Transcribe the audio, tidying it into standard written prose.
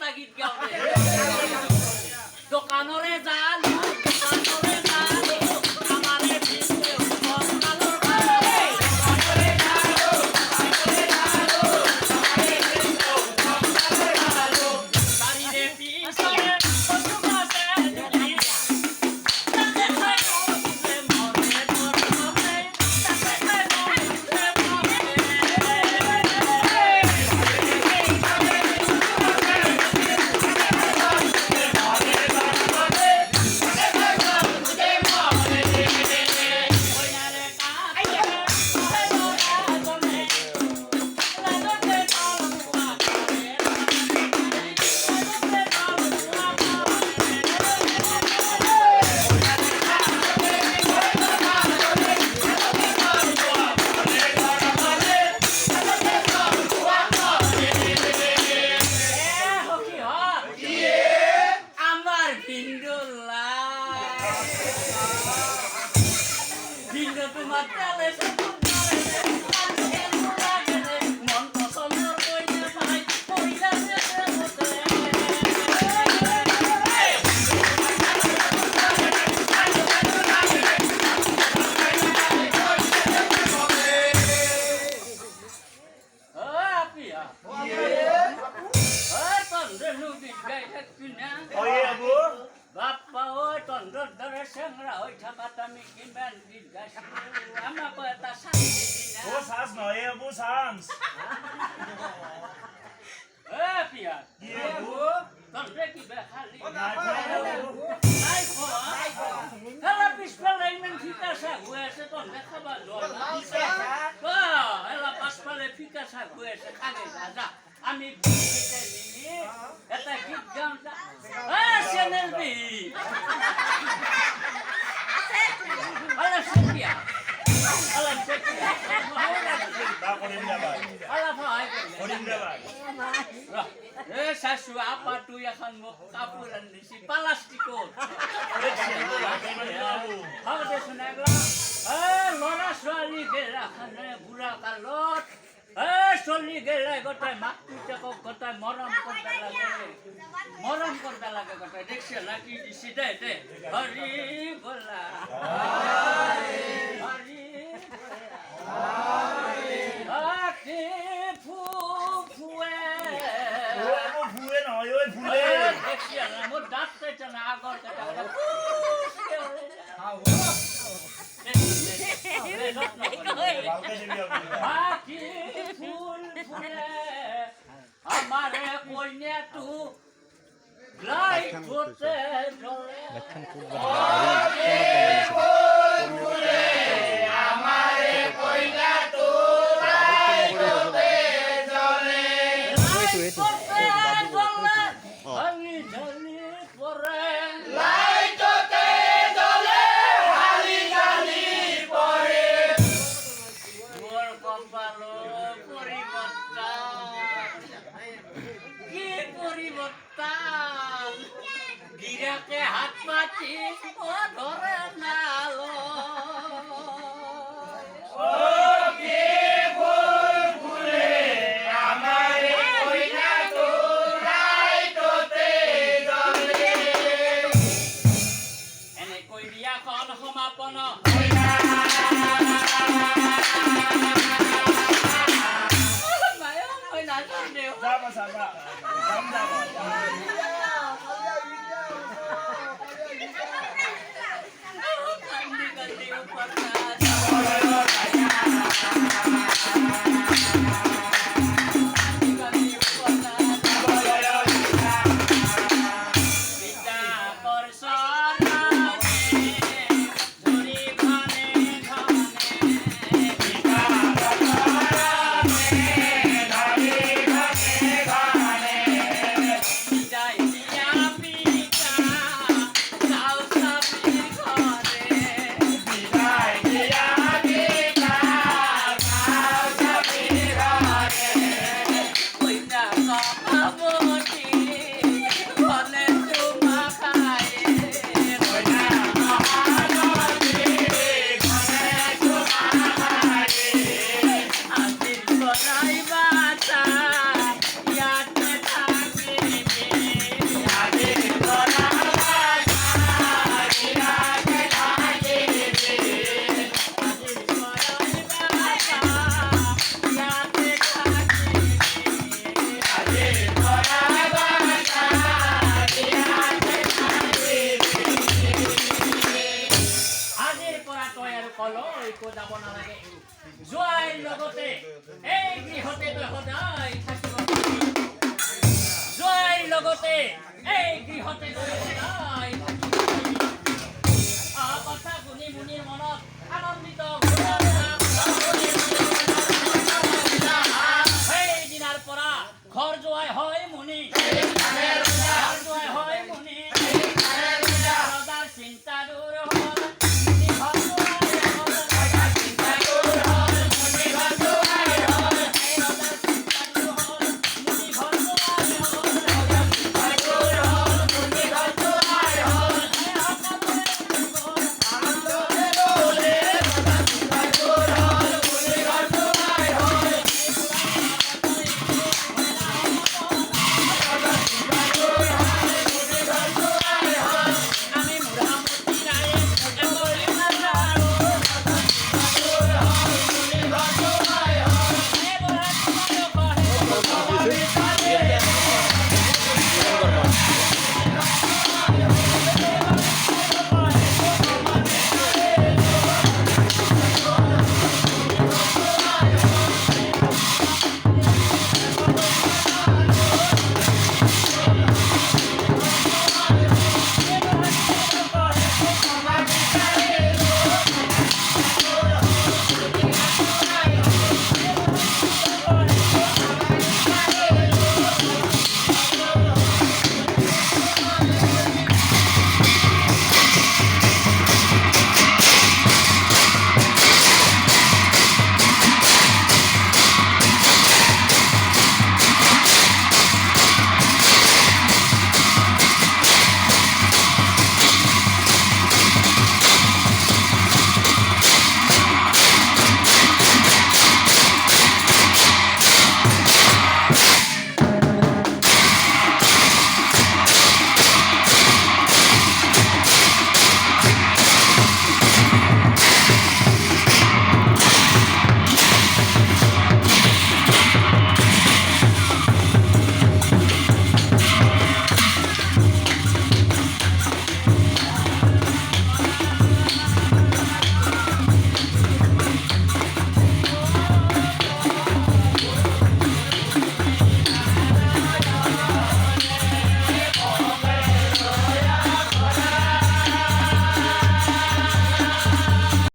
এটা গীত গাও দোকানরে যালো দোকানরে যালো আমারে দিতে উপর কালোর ভাই দোকানরে যালো দোকানরে যালো আমারে দিতে উপর কালোর ভালো তারিরে পিছনে কত মাসে যদি তাতে হয় বুঝে মরে মরে তাতে হয় বুঝে মরে আমি এটা গীত গান চ্যানেল বি আলা সেটিয়া আলা সেটিয়া আলা ভাই এ শাশু আপা তুই এখন মুখ কাপড় আনলিছি প্লাস্টিকর হবে শুনে লড়া ছোৱালী গেলাখানে বুঢ়া কালত চলি গেলে গোটাই মাক পিতাকক গোটাই মৰম করতে লাগে গোটাই দেখছে নাকি দিছি দে দে হরি বলা হরি আকে ফুয়ে নহয় ওই ফুলে দেখছি না মোর দাঁত পেছে না আগর কেটা বাকি ফুল ফুলে আমারে কইনে তু লাইট করতে জ্বলে আমারে কইনে তু লাইট করতে জ্বলে আমি জ্বলি পরে লাইট করতে জ্বলে হালি জ্বলি পরে মোর কপালো পরিবর্তন গিরাকে হাত পাতি ও ধরে নালো এনে কই বিয়াখন সমাপন তই আৰু কলৈ একো যাব নালাগে যোৱাৰ লগতে এই গৃহতে তই সদায় থাকিব পাৰিবি যোৱাৰ লগতে এই গৃহতে তই সদায়